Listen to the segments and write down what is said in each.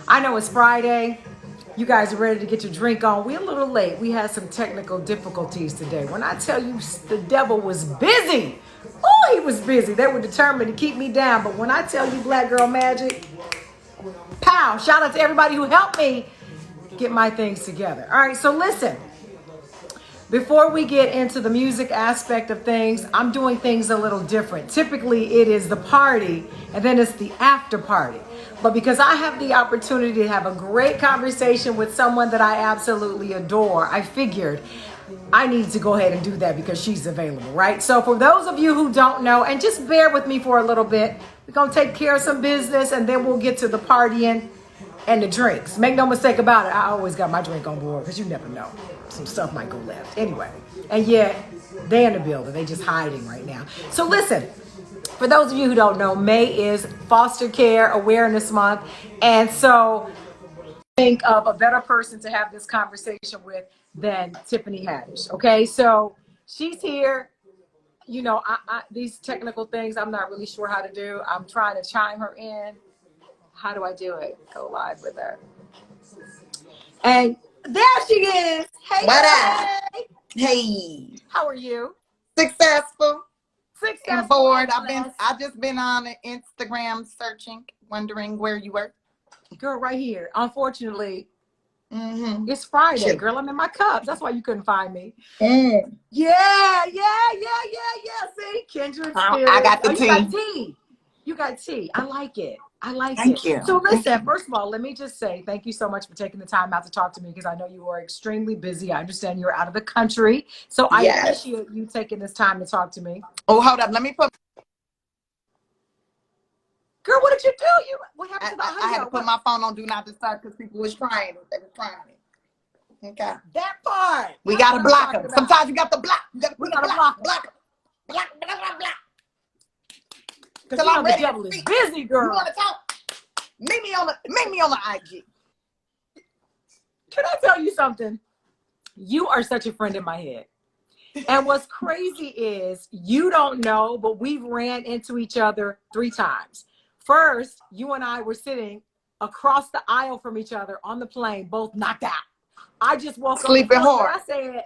I know it's Friday. You guys are ready to get your drink on. We're a little late. We had some technical difficulties today. When I tell you the devil was busy, oh, he was busy. They were determined to keep me down. But when I tell you Black Girl Magic, pow, shout out to everybody who helped me get my things together. All right, so listen. Before we get into the music aspect of things, I'm doing things a little different. Typically, it is the party and then it's the after party. But because I have the opportunity to have a great conversation with someone that I absolutely adore, I figured I need to go ahead and do that because she's available, right? So for those of you who don't know, and just bear with me for a little bit, we're going to take care of some business and then we'll get to the partying and the drinks. Make no mistake about it, I always got my drink on board because you never know. Some stuff might go left. Anyway, and yet they in the building. They just hiding right now. So listen, for those of you who don't know, May is Foster Care Awareness Month. And so think of a better person to have this conversation with than Tiffany Haddish. Okay, so she's here. You know, these technical things I'm not really sure how to do. I'm trying to chime her in. How do I do it? Go live with her. And there she is. Hey, what up? Hey. Hey. How are you? Successful. And bored. I've just been on Instagram searching, wondering where you were. Girl, right here. Unfortunately, it's Friday, girl. I'm in my cups. That's why you couldn't find me. Yeah. See, kindred spirits. I got the tea. You got tea. You got tea. I like it. Thank you. So listen, first of all, let me just say thank you so much for taking the time out to talk to me because I know you are extremely busy. I understand you're out of the country. So I appreciate you taking this time to talk to me. Oh, hold up. Let me put... Girl, what did you do? What happened to the audio? I had to put my phone on Do Not Disturb because people was trying it. They were trying it. Okay. That part. We got to block them. Sometimes you got to block. We got to block. Block. Because you know the devil is busy, girl. You want to talk? Meet me on the IG. Can I tell you something? You are such a friend in my head. And what's crazy is you don't know, but we've ran into each other 3 times. First, you and I were sitting across the aisle from each other on the plane, both knocked out. I just woke up. Sleeping hard. I said,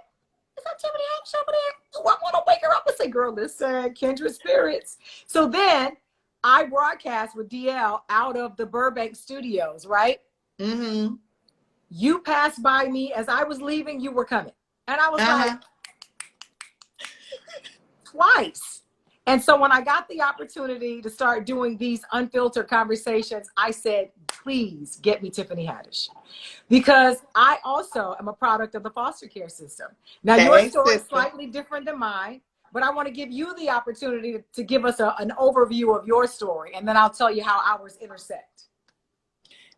is that Tiffany Haddish over there? I want to wake her up and say, girl, listen, kindred spirits. So then I broadcast with DL out of the Burbank studios, right? Mm-hmm. You passed by me as I was leaving, you were coming. And I was like, twice. And so when I got the opportunity to start doing these unfiltered conversations, I said, please get me Tiffany Haddish. Because I also am a product of the foster care system. Now, your story is slightly different than mine, but I want to give you the opportunity to give us an overview of your story, and then I'll tell you how ours intersect.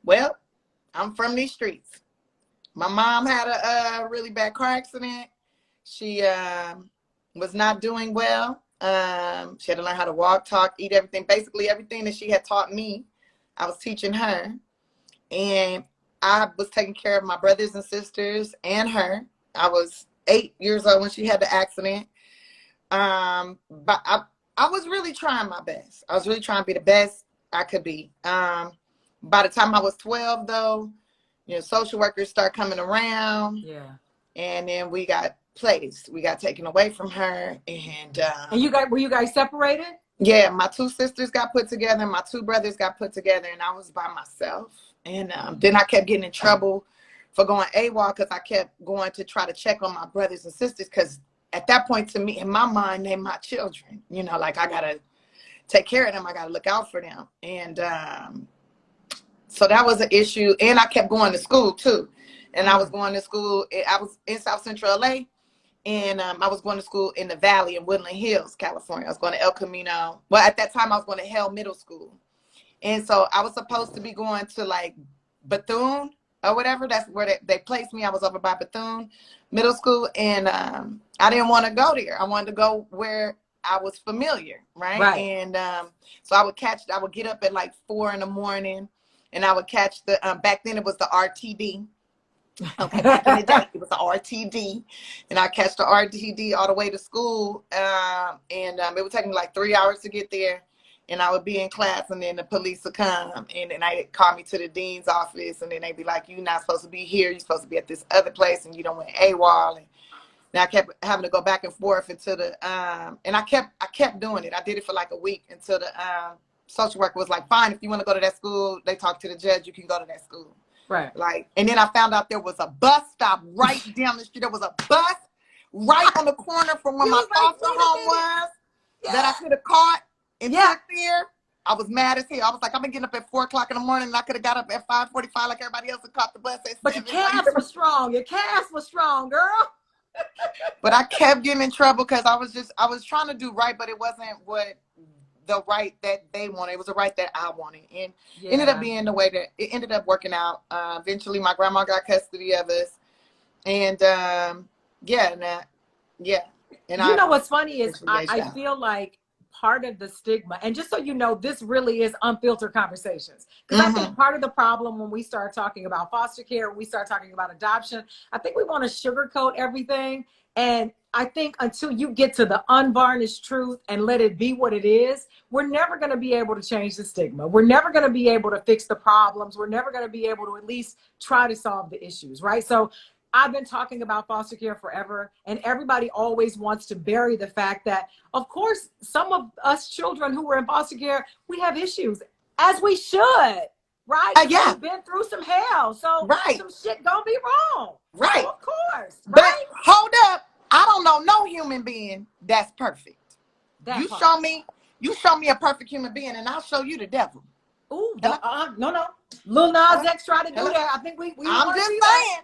Well, I'm from these streets. My mom had a really bad car accident. She was not doing well. She had to learn how to walk, talk, eat everything. Basically, everything that she had taught me, I was teaching her. And I was taking care of my brothers and sisters and her. I was 8 years old when she had the accident. But I was really trying my best. I was really trying to be the best I could be. By the time I was 12, though, you know, social workers start coming around. Yeah. And then we got placed. We got taken away from her. And were you guys separated? Yeah, my 2 sisters got put together. My 2 brothers got put together, and I was by myself. And then I kept getting in trouble for going AWOL because I kept going to try to check on my brothers and sisters because at that point, to me, in my mind, they're my children. You know, like I got to take care of them. I got to look out for them. And so that was an issue. And I kept going to school, too. And I was going to school. I was in South Central LA. And I was going to school in the Valley in Woodland Hills, California. I was going to El Camino. Well, at that time, I was going to Hell Middle School. And so I was supposed to be going to, like, Bethune or whatever. That's where they placed me. I was over by Bethune Middle School. And I didn't want to go there. I wanted to go where I was familiar, right? And so I would get up at, like, 4 in the morning. And I would catch back then it was the RTD. Okay, back in the day, it was the RTD, and I catch the RTD all the way to school, and it would take me like 3 hours to get there, and I would be in class, and then the police would come, and then they'd call me to the dean's office, and then they'd be like, "You're not supposed to be here. You're supposed to be at this other place, and you don't went AWOL." And I kept having to go back and forth until the and I kept doing it. I did it for like a week until the social worker was like, "Fine, if you want to go to that school, they talk to the judge, you can go to that school." Right. Like, and then I found out there was a bus stop right down the street. There was a bus right on the corner from where my foster home was that I could have caught and took there. I was mad as hell. I was like, I've been getting up at 4 o'clock in the morning, and I could have got up at 5:45 like everybody else and caught the bus at 7. But your calves were strong. Your calves were strong, girl. But I kept getting in trouble because I was trying to do right, but it wasn't what the right that they wanted. It was the right that I wanted, and ended up being the way that it ended up working out. Eventually, my grandma got custody of us, and And you know what's funny is I feel like part of the stigma, and just so you know, this really is unfiltered conversations. Because I think part of the problem when we start talking about foster care, when we start talking about adoption, I think we want to sugarcoat everything. And I think until you get to the unvarnished truth and let it be what it is, we're never going to be able to change the stigma. We're never going to be able to fix the problems. We're never going to be able to at least try to solve the issues, right? So I've been talking about foster care forever, and everybody always wants to bury the fact that, of course, some of us children who were in foster care, we have issues, as we should, right? We've been through some hell, so some shit gonna be wrong. Right. So of course. But right? Hold up. I don't know no human being that's perfect. You show me a perfect human being, and I'll show you the devil. Ooh, no. Lil Nas X tried to do that. I think we I'm just saying.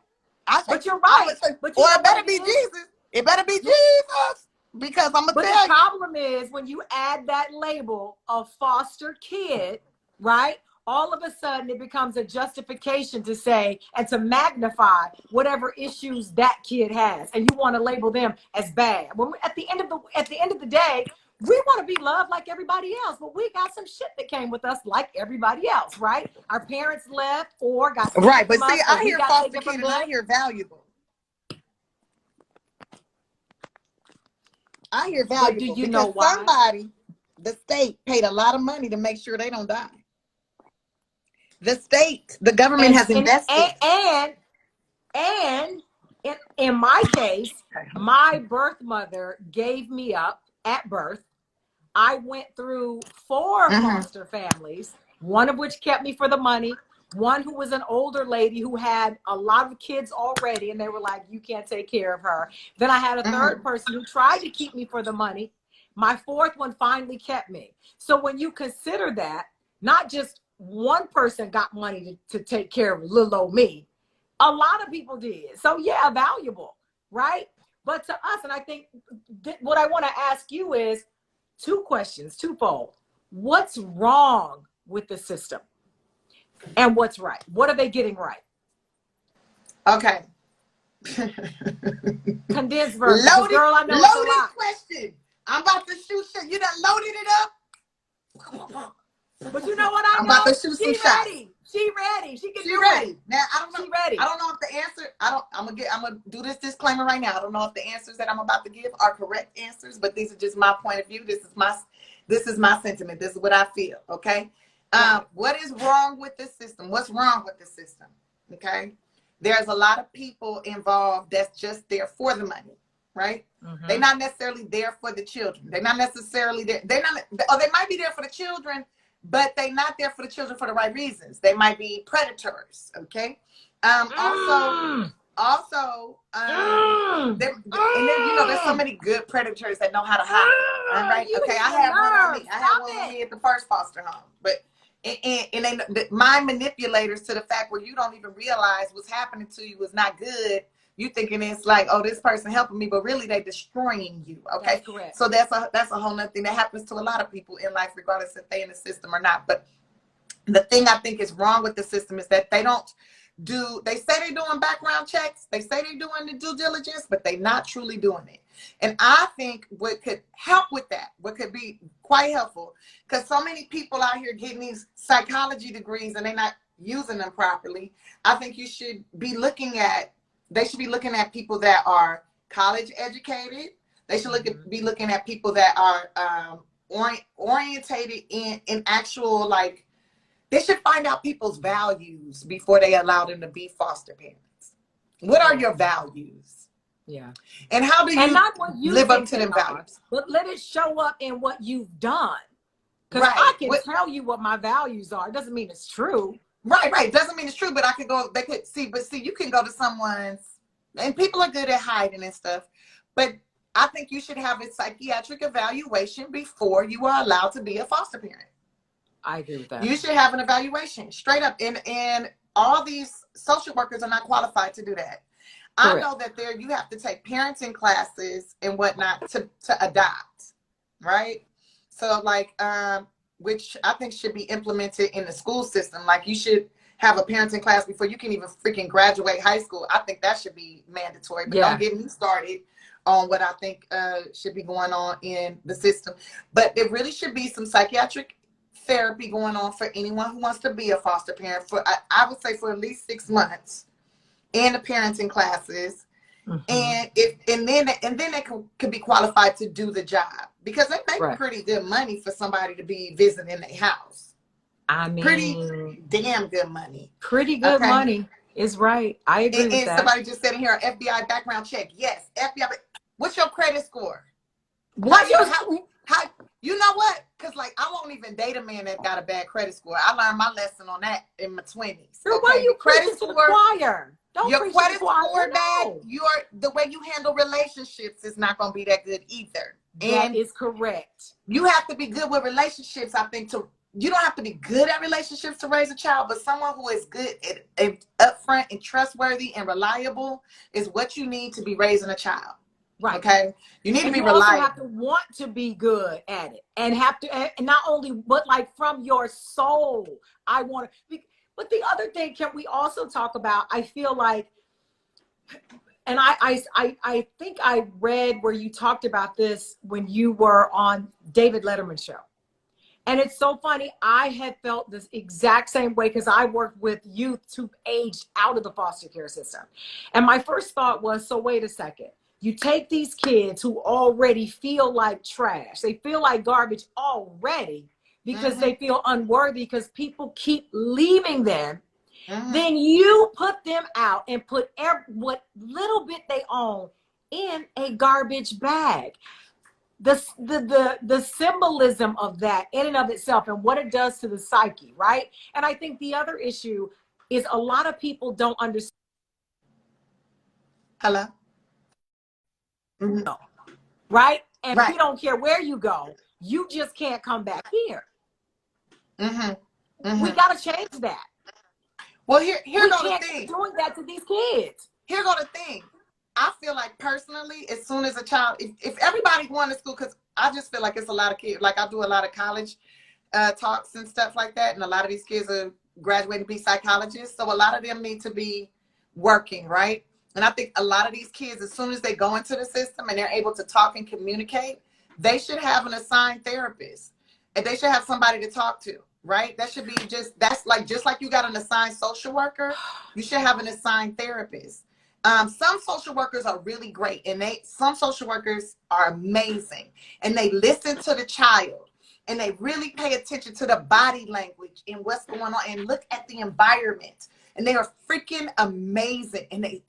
But you're right. But it better be Jesus. It better be Jesus. Because I'm going to tell you. But the problem is when you add that label of foster kid, right? All of a sudden it becomes a justification to say and to magnify whatever issues that kid has. And you want to label them as bad. When at the end of the day, we want to be loved like everybody else, but we got some shit that came with us like everybody else, right? Our parents left or got right. But see, I hear foster kid and I hear valuable. I hear valuable. But do you know why? Somebody, the state, paid a lot of money to make sure they don't die. The state, the government has invested. And in my case, my birth mother gave me up at birth. I went through 4 foster families, one of which kept me for the money, one who was an older lady who had a lot of kids already, and they were like, you can't take care of her. Then I had a third person who tried to keep me for the money. My 4th one finally kept me. So when you consider that, not just one person got money to take care of little old me, a lot of people did. So yeah, valuable, right? But to us, and I think what I want to ask you is 2 questions, twofold. What's wrong with the system? And what's right? What are they getting right? Okay. Condensed version. Girl, I know it's a lot. Question. I'm about to shoot shit. You done loaded it up? But you know what I know? I'm about to shoot some shots. She ready. She ready. Now I don't know. She ready. I don't know if the answer. I'm gonna do this disclaimer right now. I don't know if the answers that I'm about to give are correct answers, but these are just my point of view. This is my sentiment. This is what I feel. Okay. What is wrong with this system? What's wrong with the system? Okay. There's a lot of people involved that's just there for the money, right? They're not necessarily there for the children. They're not necessarily there. They might be there for the children, but they're not there for the children for the right reasons. They might be predators. Okay. And then, there's so many good predators that know how to hide. Right? Okay. I had one on me. I had one on me at the first foster home, but and they mind manipulators to the fact where you don't even realize what's happening to you is not good. You thinking it's like, oh, this person helping me, but really they destroying you. Okay. That's correct. So that's a whole nother thing that happens to a lot of people in life, regardless if they in the system or not. But the thing I think is wrong with the system is that they say they're doing background checks. They say they're doing the due diligence, but they're not truly doing it. And I think what could help with that, what could be quite helpful, because so many people out here getting these psychology degrees and they're not using them properly. I think they should be looking at people that are college educated. They should be looking at people that are orientated in actual, like, they should find out people's values before they allow them to be foster parents. What are your values? Yeah. And how do you and not what you live up think to they them are, values? but let it show up in what you've done. Because Right. I can tell you what my values are. It doesn't mean it's true. Right. Doesn't mean it's true, but I could go, they could see, but see, you can go to someone's, and people are good at hiding and stuff, but I think you should have a psychiatric evaluation before you are allowed to be a foster parent. I agree with that. You should have an evaluation straight up, and all these social workers are not qualified to do that. Correct. I know that you have to take parenting classes and whatnot to adopt, right? So like, which I think should be implemented in the school system. Like, you should have a parenting class before you can even freaking graduate high school. I think that should be mandatory, but don't get me started on what I think should be going on in the system. But there really should be some psychiatric therapy going on for anyone who wants to be a foster parent for, I would say, for at least 6 months in the parenting classes. And then they could be qualified to do the job, because they make pretty good money for somebody to be visiting their house. I mean, pretty damn good money. Pretty good money is right. I agree with that. Somebody just said in here, FBI background check. Yes, FBI. What's your credit score? How you know what? Because, like, I won't even date a man that got a bad credit score. I learned my lesson on that in my 20s. So why you credit score? Don't your credit score bad. The way you handle relationships is not going to be that good either. That is correct. You have to be good with relationships, I think. You don't have to be good at relationships to raise a child, but someone who is good at upfront and trustworthy and reliable is what you need to be raising a child. Right. Okay. You need to be reliable. You also have to want to be good at it, and have to, and not only, but like from your soul. I want to. But the other thing, can we also talk about? I feel like, and I think I read where you talked about this when you were on David Letterman's show. And it's so funny. I had felt this exact same way, because I worked with youth who aged out of the foster care system. And my first thought was, so wait a second. You take these kids who already feel like trash. They feel like garbage already because they feel unworthy because people keep leaving them. Then you put them out and put what little bit they own in a garbage bag. The symbolism of that in and of itself, and what it does to the psyche, right? And I think the other issue is a lot of people don't understand. Hello? Right? And we don't care where you go. You just can't come back here. We got to change that. Well, here go the thing. Doing that to these kids. Here go the thing. I feel like, personally, as soon as a child, if everybody going to school, because I just feel like it's a lot of kids. Like, I do a lot of college talks and stuff like that, and a lot of these kids are graduating to be psychologists. So a lot of them need to be working, right? And I think a lot of these kids, as soon as they go into the system and they're able to talk and communicate, they should have an assigned therapist, and they should have somebody to talk to, right? That should be just like you got an assigned social worker, you should have an assigned therapist. Some social workers are really great, and some social workers are amazing, and they listen to the child, and they really pay attention to the body language and what's going on, and look at the environment. And they are freaking amazing. And they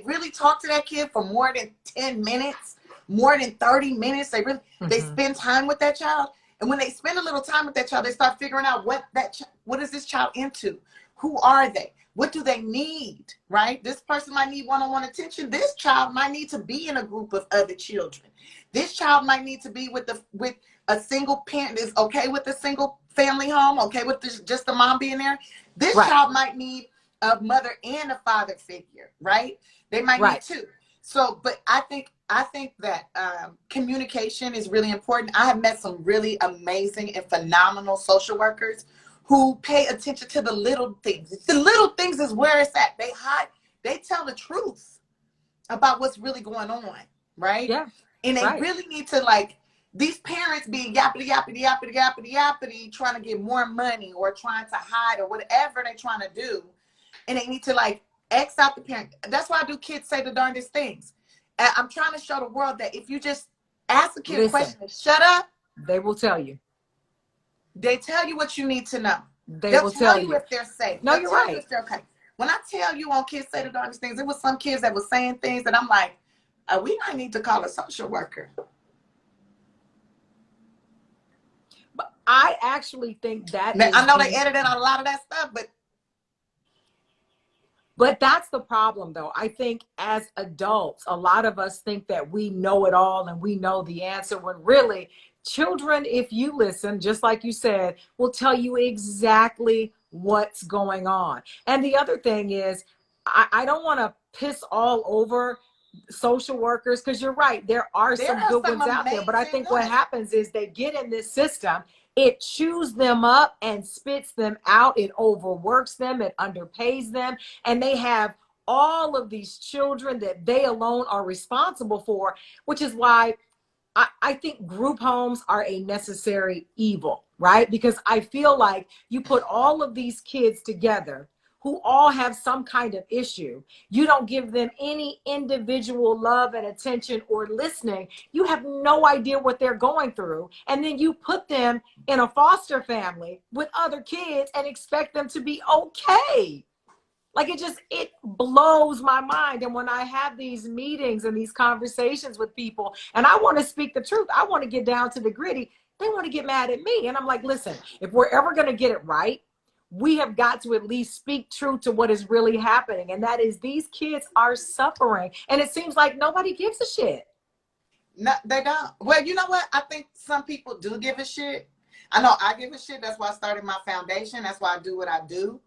really talk to that kid for more than 10 minutes, more than 30 minutes. They spend time with that child. And when they spend a little time with that child, they start figuring out what is this child into? Who are they? What do they need? Right? This person might need one-on-one attention. This child might need to be in a group of other children. This child might need to be with a single parent. Is okay with a single family home, okay with just the mom being there. This child might need a mother and a father figure, right? They might need two. So, but I think that communication is really important. I have met some really amazing and phenomenal social workers who pay attention to the little things. The little things is where it's at. They tell the truth about what's really going on, right? Yeah. And they really need to, like, these parents being yappity, trying to get more money or trying to hide or whatever they're trying to do. And they need to, like, X out the parent. That's why I do Kids Say the Darndest Things. I'm trying to show the world that if you just ask a kid a question, shut up, They will tell you. They tell you what you need to know. They They'll will tell tell you you. if they're safe. No, They'll you're tell you right. if they're okay. When I tell you on Kids Say the Darndest Things, it was some kids that were saying things that I'm like, we might need to call a social worker. But I actually think that Now, is I know they edited out a lot of that stuff, but that's the problem, though. I think as adults, a lot of us think that we know it all and we know the answer, when really children, if you listen, just like you said, will tell you exactly what's going on. And the other thing is, I don't want to piss all over social workers, because you're right, there are there some are good some ones out there, but I amazing think what ones. happens is they get in this system, it chews them up and spits them out, it overworks them, it underpays them, and they have all of these children that they alone are responsible for, which is why I think group homes are a necessary evil, right? Because I feel like you put all of these kids together who all have some kind of issue. You don't give them any individual love and attention or listening. You have no idea what they're going through. And then you put them in a foster family with other kids and expect them to be okay. Like, it blows my mind. And when I have these meetings and these conversations with people, and I want to speak the truth, I want to get down to the gritty, they want to get mad at me. And I'm like, listen, if we're ever going to get it right, we have got to at least speak truth to what is really happening. And that is, these kids are suffering. And it seems like nobody gives a shit. No, they don't. Well, you know what? I think some people do give a shit. I know I give a shit. That's why I started my foundation. That's why I do what I do.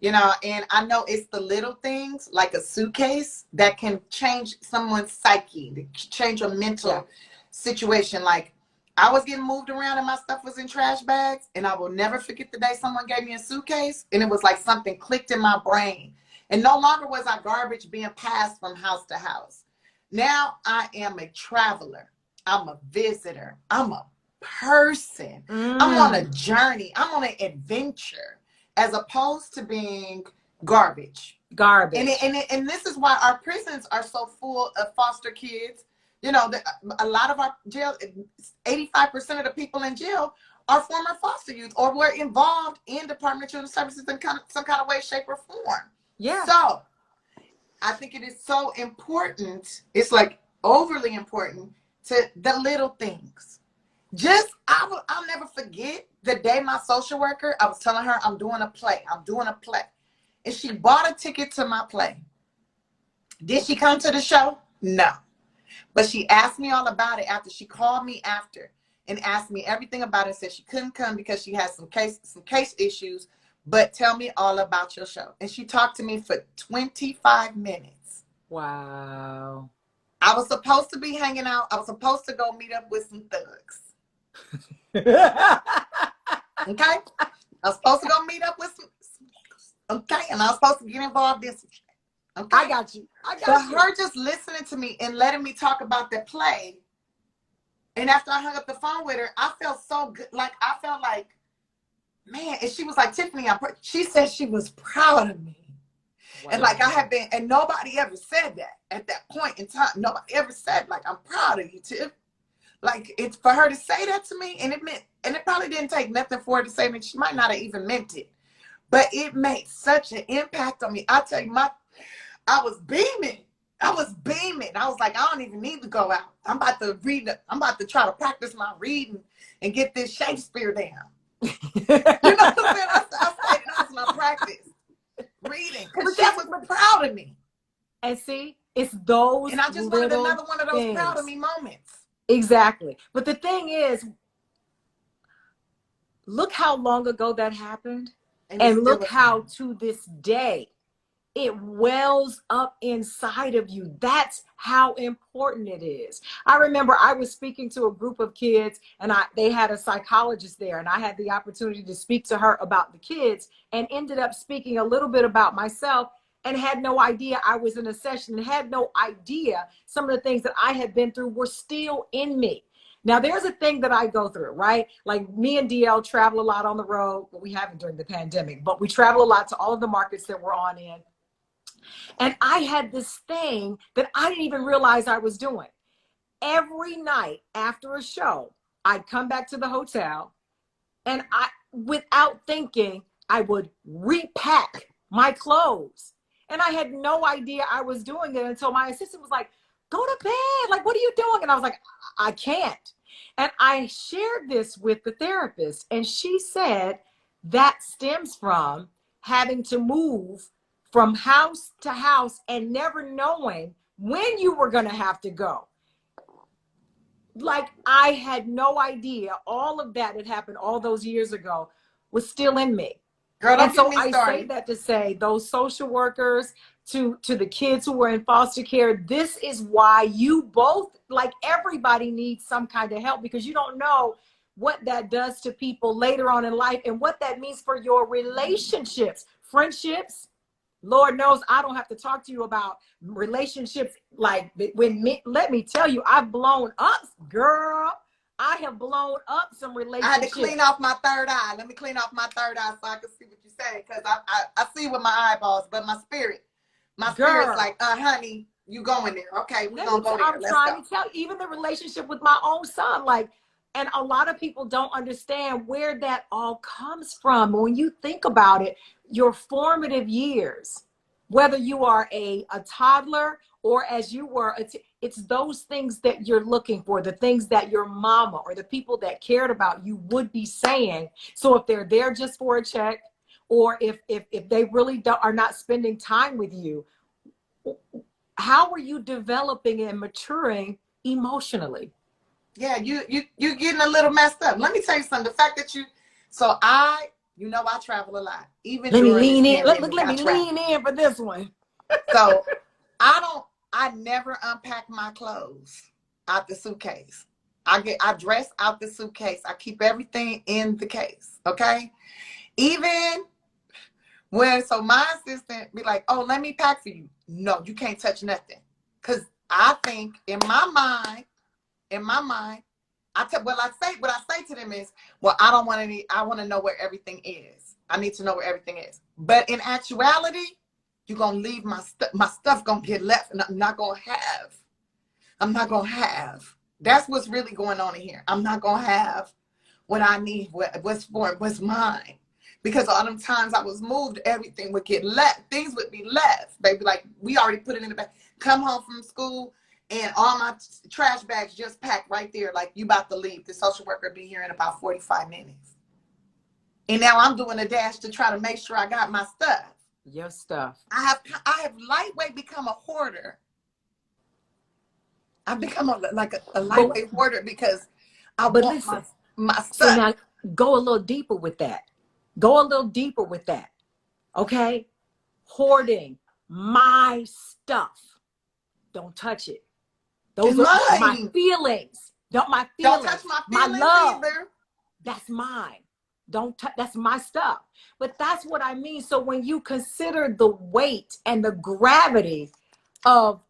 And I know it's the little things like a suitcase that can change someone's psyche, change a mental situation. Like, I was getting moved around and my stuff was in trash bags, and I will never forget the day someone gave me a suitcase, and it was like something clicked in my brain. And no longer was I garbage being passed from house to house. Now I am a traveler. I'm a visitor. I'm a person. I'm on a journey. I'm on an adventure, as opposed to being garbage. And this is why our prisons are so full of foster kids. A lot of our jail, 85% of the people in jail are former foster youth or were involved in Department of Children's Services in some kind of way, shape, or form. Yeah. So I think it is so important. It's like overly important to the little things. I'll never forget the day my social worker, I was telling her I'm doing a play. And she bought a ticket to my play. Did she come to the show? No. But she asked me all about it after. She called me after and asked me everything about it. Said she couldn't come because she had some case issues, but tell me all about your show. And she talked to me for 25 minutes. Wow. I was supposed to be hanging out. I was supposed to go meet up with some thugs. Okay? I was supposed to go meet up with some, okay? And I was supposed to get involved in some shit. Okay? I got you. But her just listening to me and letting me talk about the play, and after I hung up the phone with her, I felt so good. Like, I felt like, man, and she was like, Tiffany, she said she was proud of me. Wow. And like, I have been, and nobody ever said that at that point in time. Nobody ever said, like, I'm proud of you, Tiff. Like, it's for her to say that to me, and it probably didn't take nothing for her to say it. She might not have even meant it, but it made such an impact on me. I tell you, I was beaming. I was like, I don't even need to go out. I'm about to read. I'm about to try to practice my reading and get this Shakespeare down. You know what I'm saying? I stayed in house and I practiced reading because she was proud of me. And see, it's those. And I just wanted another one of those proud of me moments. Exactly. But the thing is, look how long ago that happened. And look how to this day it wells up inside of you. That's how important it is. I remember I was speaking to a group of kids, and they had a psychologist there, and I had the opportunity to speak to her about the kids, and ended up speaking a little bit about myself, and had no idea I was in a session, and had no idea some of the things that I had been through were still in me. Now, there's a thing that I go through, right? Like, me and DL travel a lot on the road. Well, we haven't during the pandemic, but we travel a lot to all of the markets that we're on in. And I had this thing that I didn't even realize I was doing. Every night after a show, I'd come back to the hotel, and without thinking, I would repack my clothes. And I had no idea I was doing it until my assistant was like, go to bed. Like, what are you doing? And I was like, I can't. And I shared this with the therapist, and she said that stems from having to move from house to house and never knowing when you were going to have to go. Like, I had no idea all of that had happened all those years ago was still in me. Girl, don't And so get me started. I say that to say those social workers, to the kids who were in foster care, this is why you both, like everybody, needs some kind of help, because you don't know what that does to people later on in life and what that means for your relationships, friendships. Lord knows I don't have to talk to you about relationships. Like, let me tell you, I've blown up, girl. I have blown up some relationships. I had to clean off my third eye. Let me clean off my third eye so I can see what you're saying. Because I see with my eyeballs, but my spirit's like, honey, you going there. Okay, we're going to go there. I'm trying to tell you, even the relationship with my own son, like, and a lot of people don't understand where that all comes from. When you think about it, your formative years, whether you are a toddler or as you were, it's those things that you're looking for, the things that your mama or the people that cared about you would be saying. So if they're there just for a check, or if they really are not spending time with you, how are you developing and maturing emotionally? Yeah, you're getting a little messed up. Let me tell you something. The fact that I travel a lot. Even let me during lean this in. pandemic, Let me lean in for this one. So I never unpack my clothes out the suitcase. I dress out the suitcase. I keep everything in the case. Okay. Even so my assistant be like, oh, let me pack for you. No, you can't touch nothing. Cause I think in my mind, what I say to them is, well, I don't want I want to know where everything is. I need to know where everything is. But in actuality, you're going to leave my stuff going to get left, and I'm not going to have. That's what's really going on in here. I'm not going to have what I need, what's mine. Because all them times I was moved, everything would get left. Things would be left. They'd be like, we already put it in the bag. Come home from school, and all my trash bags just packed right there. Like, you about to leave. The social worker will be here in about 45 minutes. And now I'm doing a dash to try to make sure I got my stuff. Your stuff. I have lightweight become a hoarder. I've become a lightweight hoarder because I want my stuff. So now go a little deeper with that. Okay? Hoarding my stuff. Don't touch it. Those are my feelings. Don't touch my feelings, my love. either. That's mine. That's my stuff. But that's what I mean. So when you consider the weight and the gravity of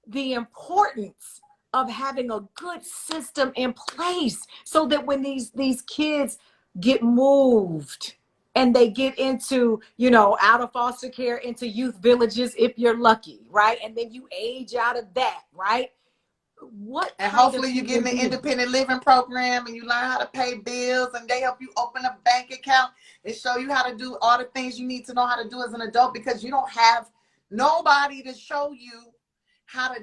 the importance of having a good system in place, so that when these kids get moved and they get into, out of foster care into youth villages, if you're lucky, right? And then you age out of that, right? And hopefully you get in the independent living program and you learn how to pay bills, and they help you open a bank account and show you how to do all the things you need to know how to do as an adult, because you don't have nobody to show you how to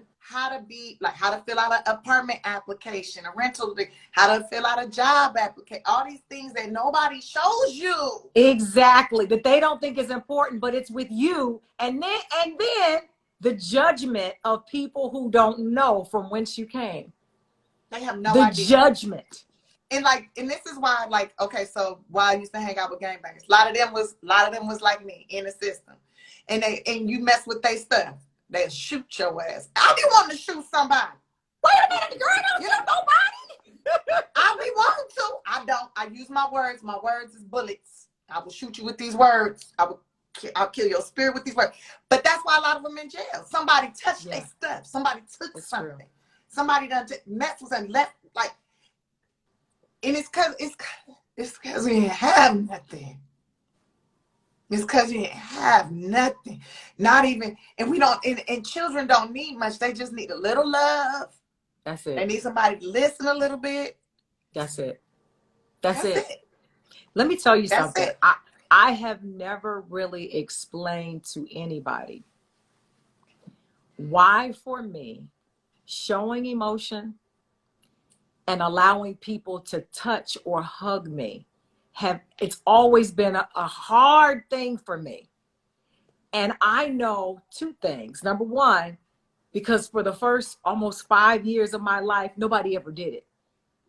fill out an apartment application, a rental, how to fill out a job application, all these things that nobody shows you. Exactly. That they don't think is important, but it's with you. And then the judgment of people who don't know from whence you came. They have no idea. The judgment. And this is why, okay, so why I used to hang out with gangbangers. A lot of them was like me in the system. And you mess with their stuff, they'll shoot your ass. I be wanting to shoot somebody. Wait a minute, the girl don't shoot nobody. I be wanting to. I don't. I use my words. My words is bullets. I will shoot you with these words. I'll kill your spirit with these words. But that's why a lot of them in jail. Somebody touched their stuff. Somebody took something. True. Somebody done messed with and left, and it's because we didn't have nothing. It's because you didn't have nothing. Not even, and we don't, and children don't need much. They just need a little love. That's it. They need somebody to listen a little bit. That's it. That's That's it. it. Let me tell you That's something. it. I have never really explained to anybody why, for me, showing emotion and allowing people to touch or hug me it's always been a hard thing for me. And I know two things. Number one, because for the first almost 5 years of my life, nobody ever did it.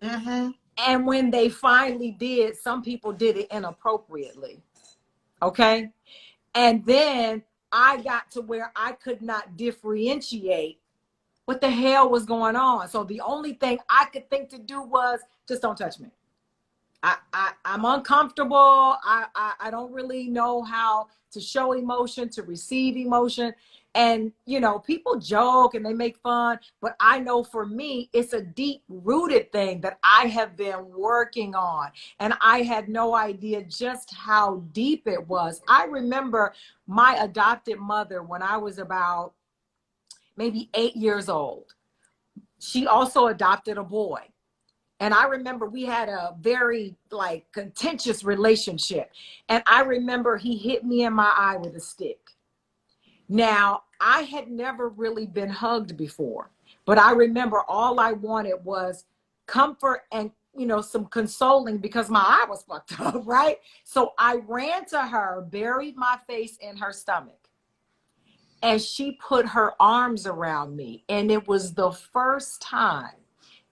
Mm-hmm. And when they finally did, some people did it inappropriately. Okay. And then I got to where I could not differentiate what the hell was going on. So the only thing I could think to do was just don't touch me. I'm uncomfortable. I don't really know how to show emotion, to receive emotion. And, you know, people joke and they make fun, but I know for me, it's a deep rooted thing that I have been working on. And I had no idea just how deep it was. I remember my adopted mother when I was about maybe 8 years old. She also adopted a boy. And I remember we had a very like contentious relationship. And I remember he hit me in my eye with a stick. Now, I had never really been hugged before, but I remember all I wanted was comfort and, you know, some consoling because my eye was fucked up, right? So I ran to her, buried my face in her stomach, and she put her arms around me. And it was the first time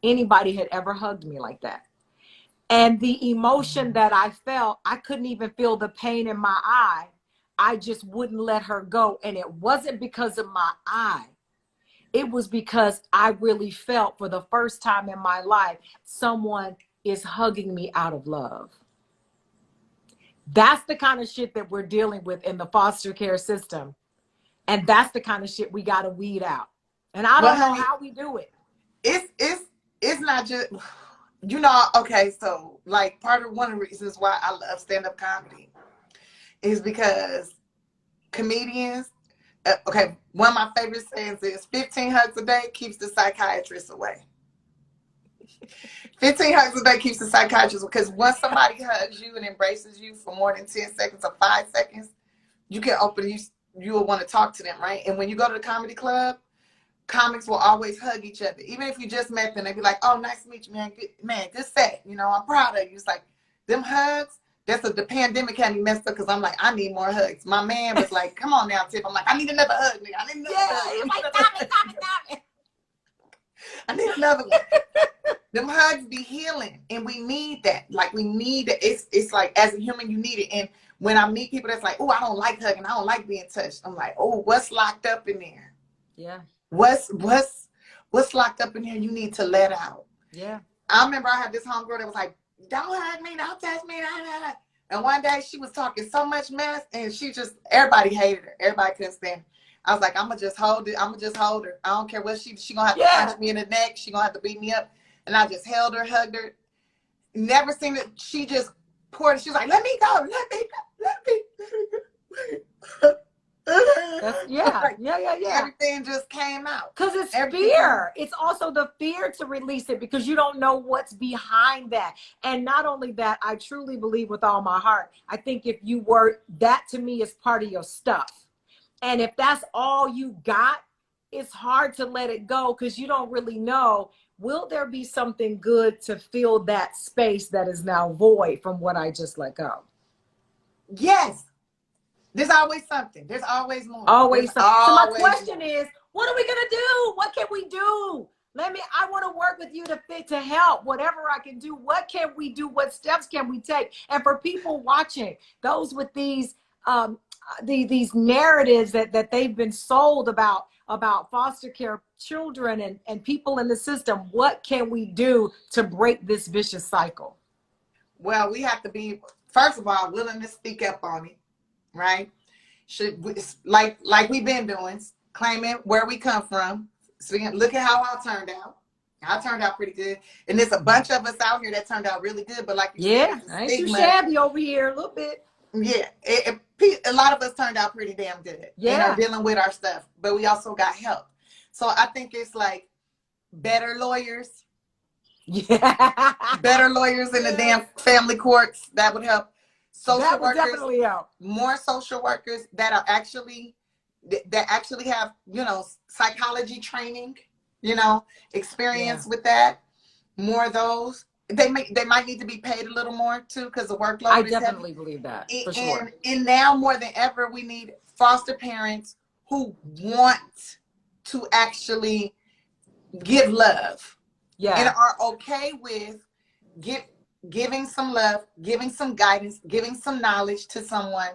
anybody had ever hugged me like that. And the emotion that I felt, I couldn't even feel the pain in my eye. I just wouldn't let her go. And it wasn't because of my eye. It was because I really felt for the first time in my life, someone is hugging me out of love. That's the kind of shit that we're dealing with in the foster care system. And that's the kind of shit we got to weed out. And I Well, don't know honey, how we do it. it's not just, you know, okay, so like one of the reasons why I love stand-up comedy is because comedians, okay, one of my favorite sayings is 15 hugs a day keeps the psychiatrist away. 15 hugs a day keeps the psychiatrist, because once somebody hugs you and embraces you for more than 10 seconds or 5 seconds, you can you will want to talk to them, right? And when you go to the comedy club, comics will always hug each other. Even if you just met them, they be like, oh, nice to meet you, man. Good set. You know, I'm proud of you. It's like, them hugs, the pandemic had me messed up because I'm like, I need more hugs. My man was like, come on now, Tiff. I'm like, I need another hug, nigga. I need another hug. Like, stop it. I need another one. Them hugs be healing, and we need that. Like, we need it. It's like, as a human, you need it. And when I meet people that's like, oh, I don't like hugging, I don't like being touched, I'm like, oh, what's locked up in there? Yeah. What's locked up in here you need to let out? Yeah. I remember I had this homegirl that was like, don't hug me, don't touch me. Nah, nah, nah. And one day she was talking so much mess, and everybody hated her. Everybody couldn't stand her. I was like, I'm going to just hold it. I'm going to just hold her. I don't care what she going to have to punch me in the neck. She going to have to beat me up. And I just held her, hugged her. Never seen it. She just poured. She was like, let me go. Let me go. Let me go. Yeah. Everything just came out. Because it's fear. It's also the fear to release it because you don't know what's behind that. And not only that, I truly believe with all my heart, I think if you were, that to me is part of your stuff. And if that's all you got, it's hard to let it go because you don't really know, will there be something good to fill that space that is now void from what I just let go? Yes. There's always something. There's always more. Always something. So my question is, what are we going to do? What can we do? I want to work with you to help, whatever I can do. What can we do? What steps can we take? And for people watching, those with these narratives that they've been sold about foster care children and people in the system, what can we do to break this vicious cycle? Well, we have to be, first of all, willing to speak up on it, right? Like we've been doing, claiming where we come from. So look at how I turned out. I turned out pretty good. And there's a bunch of us out here that turned out really good. But like you said, I ain't too shabby over here a little bit. Yeah, a lot of us turned out pretty damn good. And are dealing with our stuff, but we also got help. So I think it's like better lawyers, Yeah. Better lawyers in the damn family courts. That would help. Social That would workers, definitely help. more social workers that are actually that actually have, you know, psychology training, you know, Yeah. experience with that. More of those. They might need to be paid a little more too, because the I workload is heavy. definitely believe that for sure. And now more than ever, we need foster parents who want to actually give love and Yeah. are okay with give, giving some love, giving some guidance, giving some knowledge to someone,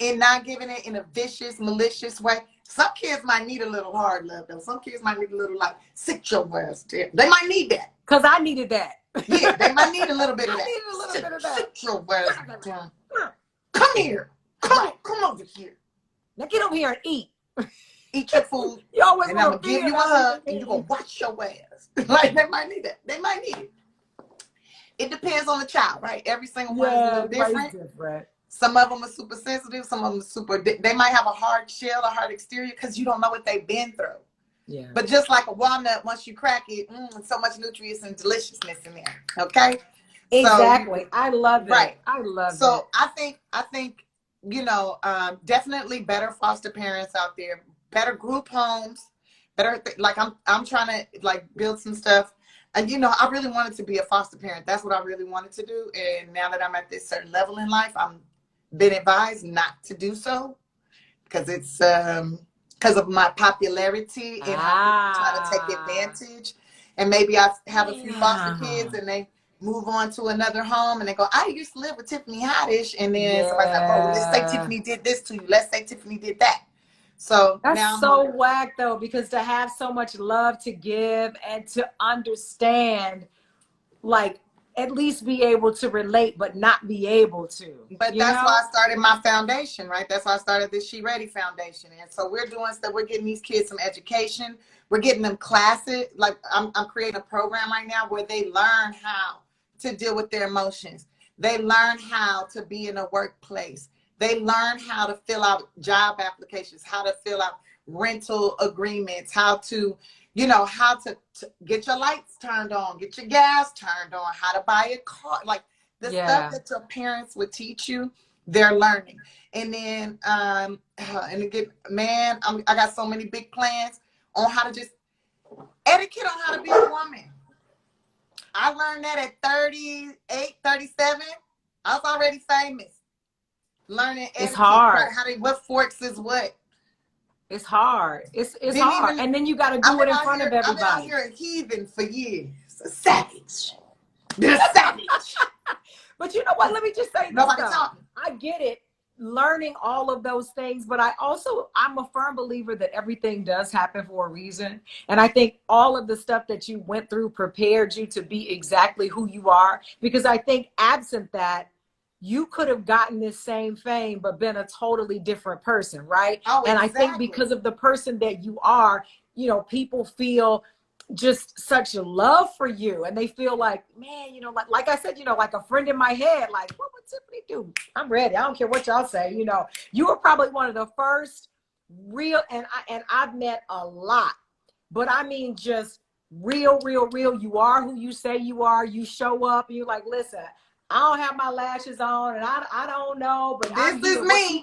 and not giving it in a vicious, malicious way. Some kids might need a little hard love, though. Some kids might need a little, like, sit your ass there. They might need that. Because I needed that. Yeah, they might need a little bit of I that. needed a little bit of that. Sit your ass down. Come here. Come over here. Now get over here and eat. Eat your food. You always And I'm want going to to give you a hug, and you're going to wash your ass. Like, they might need that. They might need it. It depends on the child, right? Every single one is a little different. Some of them are super sensitive. Some of them are super, they might have a hard shell, a hard exterior, because you don't know what they've been through. Yeah. But just like a walnut, once you crack it, so much nutrients and deliciousness in there. Okay. Exactly. So, I love it. Right. I love it. So I think, you know, definitely better foster parents out there, better group homes, better, like I'm trying to like build some stuff. And, you know, I really wanted to be a foster parent. That's what I really wanted to do. And now that I'm at this certain level in life, I'm been advised not to do so because it's because of my popularity and how people try to take advantage. And maybe I have a few foster kids and they move on to another home and they go, I used to live with Tiffany Haddish. And then somebody's like, oh, well, let's say Tiffany did this to you. Let's say Tiffany did that. So that's now so whack though, because to have so much love to give and to understand, like, at least be able to relate, but not be able to. But that's why I started my foundation, right? That's why I started this She Ready Foundation. And so we're doing stuff. We're getting these kids some education. We're getting them classes. Like I'm creating a program right now where they learn how to deal with their emotions. They learn how to be in a workplace. They learn how to fill out job applications, how to fill out rental agreements, how to, you know, how to get your lights turned on, get your gas turned on, how to buy a car, like the stuff that your parents would teach you, they're learning. And then, and again, man, I got so many big plans on how to just etiquette on how to be a woman. I learned that at 38, 37. I was already famous. Learning etiquette, it's hard. What forks is what. It's hard. It's hard. And then you got to do it in front of everybody. I've been out here a heathen for years. A savage. They're savage. But you know what? Let me just say this. Nobody talking. I get it, learning all of those things, but I'm a firm believer that everything does happen for a reason. And I think all of the stuff that you went through prepared you to be exactly who you are. Because I think absent that, you could have gotten this same fame, but been a totally different person, right? Oh, and exactly. I think because of the person that you are, you know, people feel just such love for you. And they feel like, man, you know, like I said, you know, like a friend in my head, like, what would Tiffany do? I'm ready. I don't care what y'all say. You know, you were probably one of the first real, and I've met a lot, but I mean, just real. You are who you say you are. You show up and you're like, listen, I don't have my lashes on, and I don't know, but this is me.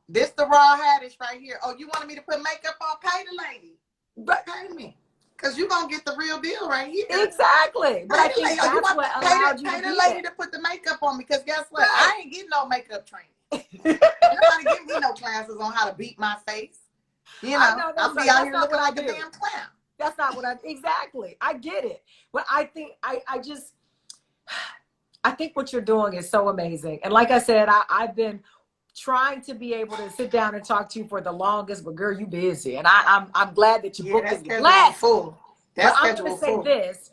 This the raw Haddish right here. Oh, you wanted me to put makeup on? Pay the lady. But pay me, because you're going to get the real deal right here. Exactly. But I think that's what allowed you to pay the lady to put the makeup on, because guess what? Right. I ain't getting no makeup training. Nobody give me no classes on how to beat my face. You know, I'll be out here looking like a damn clown. That's not what exactly. I get it. But I think I think what you're doing is so amazing. And like I said, I've been trying to be able to sit down and talk to you for the longest, but girl, you busy. And I'm glad that you booked it. That's full. But I'm going to say this,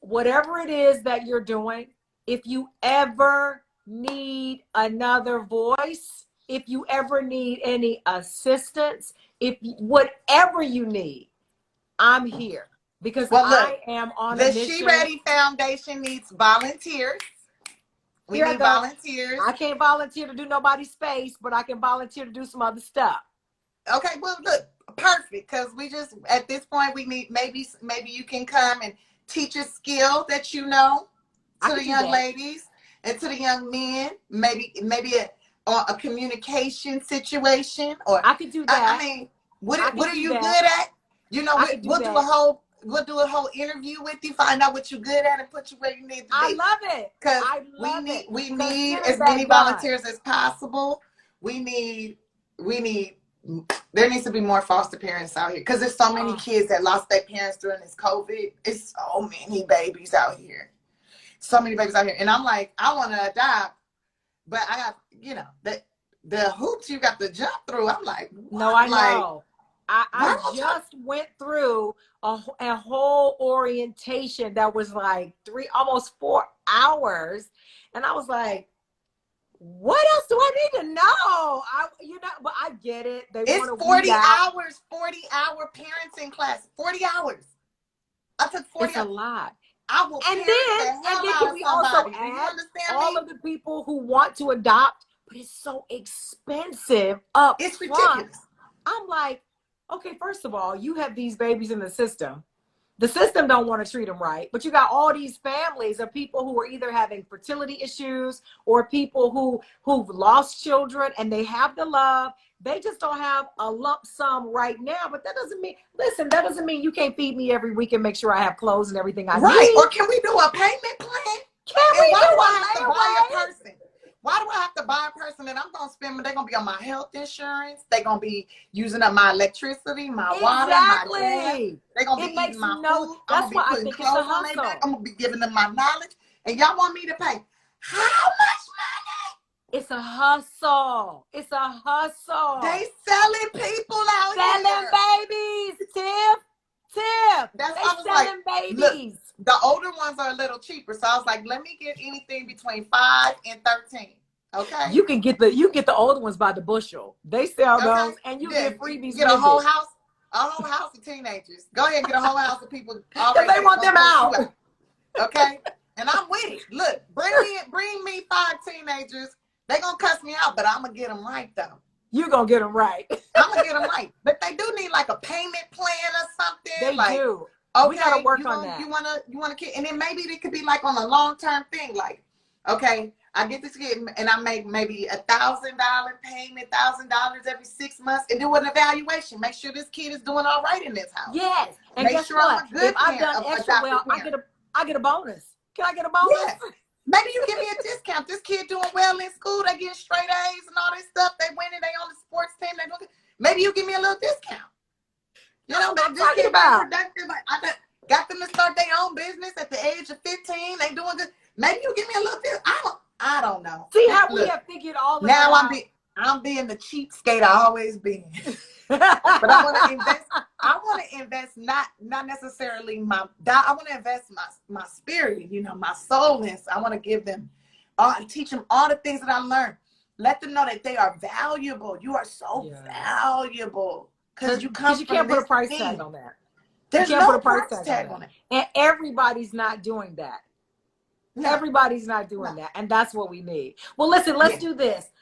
whatever it is that you're doing, if you ever need another voice, if you ever need any assistance, whatever you need, I'm here. Because I am on a mission. The She Ready Foundation needs volunteers. We need volunteers. I can't volunteer to do nobody's space, but I can volunteer to do some other stuff. Okay, well, look, perfect. Because we just, at this point, we need, maybe you can come and teach a skill that you know I to could the do young that. ladies and to the young men. Maybe a communication situation, or I could do I that. mean, I what could are do you good that. at? You know, I could do we'll do a that. whole interview with you, find out what you're good at, and put you where you need to I be. love it. Because I love it. we need Consider as many that done. volunteers as possible. We need there needs to be more foster parents out here, because there's so many kids that lost their parents during this COVID. It's so many babies out here. So many babies out here. And I'm like, I want to adopt, but I got, the hoops you got to jump through. I'm like, what? No, I like, know. I just went through a whole orientation that was like almost 4 hours. And I was like, what else do I need to know? But I get it. They it's want to 40 weed out. hours, 40-hour parenting class, 40 hours. I took 40 It's hours. a lot. I will And parent then the hell out can of we somebody. also Do you add understand all me? of the people who want to adopt, but it's so expensive up It's front. ridiculous. I'm like, okay, first of all, you have these babies in the system. The system don't want to treat them right, but you got all these families of people who are either having fertility issues or people who've lost children, and they have the love. They just don't have a lump sum right now. But that doesn't mean you can't feed me every week and make sure I have clothes and everything I Right. need. Or can we do a payment plan? Can And we why do do I a have to buy a layaway? person? Why do I have to buy a person that I'm going to spend? They're going to be on my health insurance. They're going to be using up my electricity, my water, my gas. They're going to be eating my food. I'm going to be putting clothes on their back. I'm going to be giving them my knowledge. And y'all want me to pay how much money? It's a hustle. It's a hustle. They selling people out selling here. babies, Tiff. That's They I was selling like, babies. Look, the older ones are a little cheaper. So I was like, let me get anything between 5 and 13. Okay. You can get the older ones by the bushel. They sell those, and you get freebies. Get a whole house of teenagers. Go ahead and get a whole house of people. Because they want them out. Okay. And I'm with it. Look, bring me 5 teenagers. They're gonna cuss me out, but I'm gonna get them right though. You're gonna get them right. I'm gonna get them right. But they do need like a payment plan or something. They do. Okay, we gotta work on that. You wanna kid, and then maybe it could be like on a long-term thing. Like, okay, I get this kid and I make maybe $1,000 payment, $1,000 every 6 months, and do an evaluation. Make sure this kid is doing all right in this house. Yes. And make guess sure what? I'm a good if I've done extra well, I get a bonus. Can I get a bonus? Yeah. Maybe you give me a discount. This kid doing well in school, they get straight A's and all this stuff. They winning, they on the sports team. Maybe you give me a little discount. You know, what I'm this talking kid about. productive. I got them to start their own business at the age of 15. They doing good. Maybe you give me a little discount. I don't know. See how we have figured all of now that out. I'm being the cheapskate I always been. But I want to invest. I want to invest not necessarily I want to invest my spirit, my soul in. I want to give them teach them all the things that I learned. Let them know that they are valuable. You are so valuable because you can't put a price tag on that. There's no price tag on it. And everybody's not doing that. No. Everybody's not doing that. And that's what we need. Well, listen, let's do this.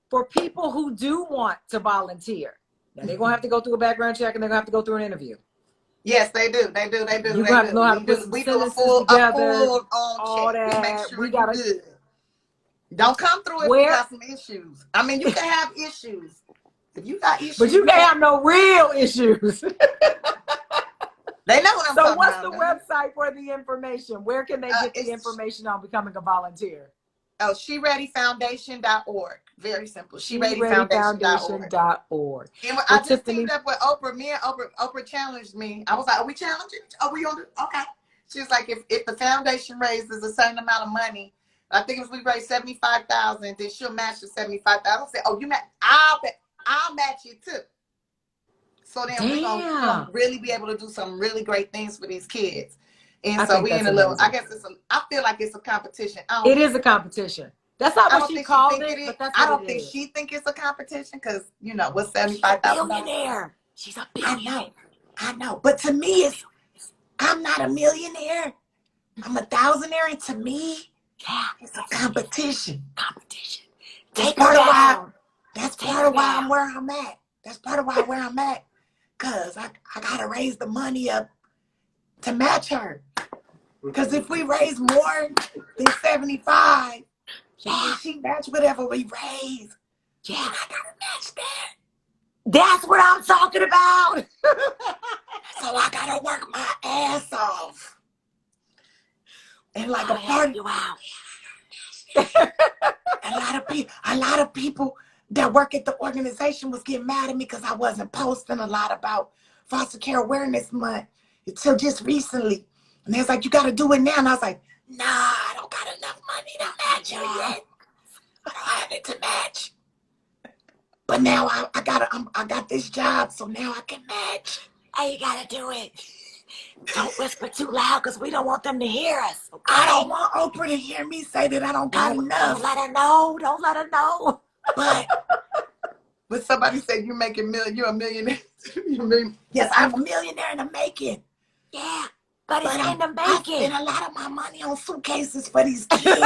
For people who do want to volunteer, now they're going to have to go through a background check and they're going to have to go through an interview. Yes, they do. They do. You're going to have to know how to put some sentences together. All that. Make sure you're good. Don't come through if you got some issues. I mean, you can have issues. If you got issues. But you can't have no real issues. They know what I'm talking about. So what's the website for the information? Where can they get the information on becoming a volunteer? Oh, SheReadyFoundation.org. Very simple. SheReadyFoundation.org. And I just teamed up with Oprah. Me and Oprah challenged me. I was like, are we challenging? Are we on the okay? She was like, if the foundation raises a certain amount of money, I think if we raise $75,000, then she'll match the $75,000. I said, oh, you match? I'll match you too. So then we're gonna really be able to do some really great things for these kids. And so we in a little, I guess I feel like it's a competition. It is a competition. That's not what she called it, but that's what I don't think she think it's a competition because, what's $75,000? Billionaire. She's a billionaire. I know. But to me, I'm not a millionaire. I'm a thousandaire, and to me, it's a competition. That's part of why I'm where I'm at. That's part of where I'm at. Because I got to raise the money up to match her. Because if we raise more than 75, yeah, she match whatever we raise. Yeah, I gotta match that. That's what I'm talking about. So I gotta work my ass off. And like a part you out. a lot of people that work at the organization was getting mad at me because I wasn't posting a lot about Foster Care Awareness Month until just recently. And they was like, you gotta do it now. And I was like, nah, I don't got enough money to match it yet. I don't have it to match. But now I got this job, so now I can match. Hey, you gotta do it. Don't whisper too loud because we don't want them to hear us. Okay? I don't want Oprah to hear me say that I don't got enough. Don't let her know. Don't let her know. But somebody said you're a millionaire. Yes, I'm a millionaire in the making. Yeah, but it's in the making. I spend a lot of my money on suitcases for these kids.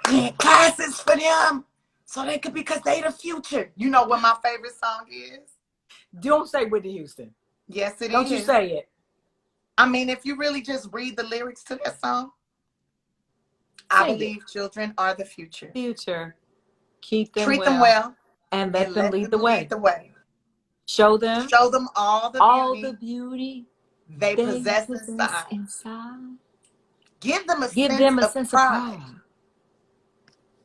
And classes for them. So they could, because they the future. You know what my favorite song is? Don't say Whitney Houston. Yes, it is. Don't you say it. I mean, if you really just read the lyrics to that song, I believe children are the future. Future. Treat them well. And let them lead the way. Show them all the beauty they possess inside. Give them a sense of pride.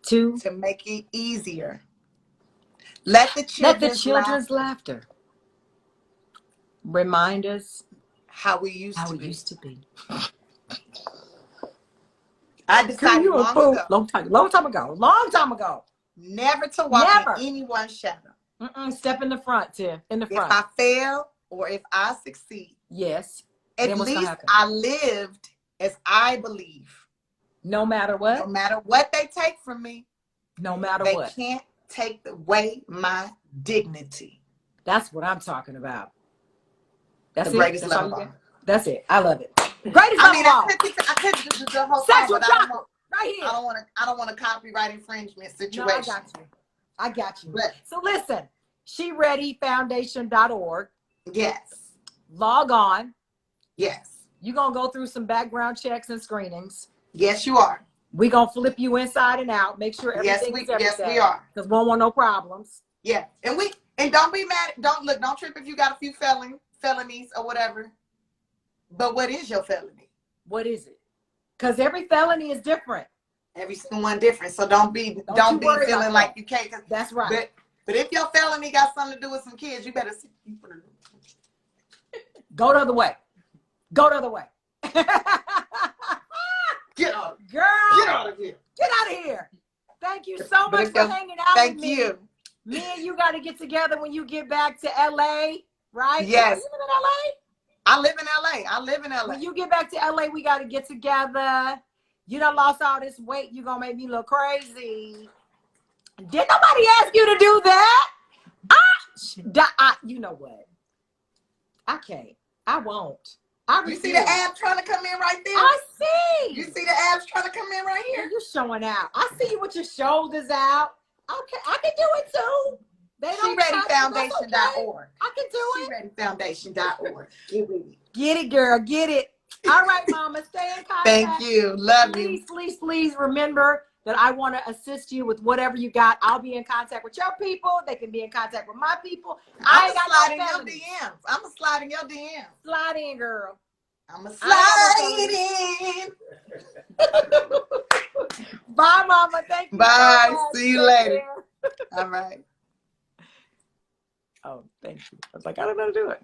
To make it easier. Let the children's laughter remind us how we used to be. I decided long time ago. Never to walk in anyone's shadow. Step in the front, Tim. In the front. If I fail or if I succeed. Yes. At least I lived as I believe. No matter what. No matter what they take from me. No matter what. They can't take away my dignity. That's what I'm talking about. That's the greatest love of all. That's it. I love it. Greatest love of all. I could do the whole sexual song, chocolate. Right here. I don't want a copyright infringement situation. No, I got you. So listen, SheReadyFoundation.org. Yes. Log on. Yes. You're going to go through some background checks and screenings. Yes, you are. We're going to flip you inside and out. Make sure everything is everything. Yes, we are. Because we don't want no problems. Yeah. And don't be mad. Don't trip if you got a few felonies or whatever. But what is your felony? What is it? Because every felony is different. Every one different. So don't be feeling like you can't. That's right. But if your felony got something to do with some kids, you better go the other way. Go the other way. Get out. Girl. Get out of here. Get out of here. Thank you so much for hanging out with me. Thank you. Me and you got to get together when you get back to LA, right? Yes. You live in LA? I live in LA. When you get back to LA, we got to get together. You done lost all this weight. You going to make me look crazy. Did nobody ask you to do that? You know what? I can't. I won't. You see the abs trying to come in right there? I see. You see the abs trying to come in right here? You're showing out. I see you with your shoulders out. Okay, I can do it too. SheReadyFoundation.org. I can do it. SheReadyFoundation.org. Get it, girl. Get it. All right, Mama. Stay in contact. Thank you. Love you. Please remember that I want to assist you with whatever you got. I'll be in contact with your people. They can be in contact with my people. I'm sliding your DMs. I'm sliding your DMs. Slide in, girl. I'm slide in. Bye, Mama. Thank you. Bye. So much. See you later. All right. Oh, thank you. I was like, I don't know how to do it.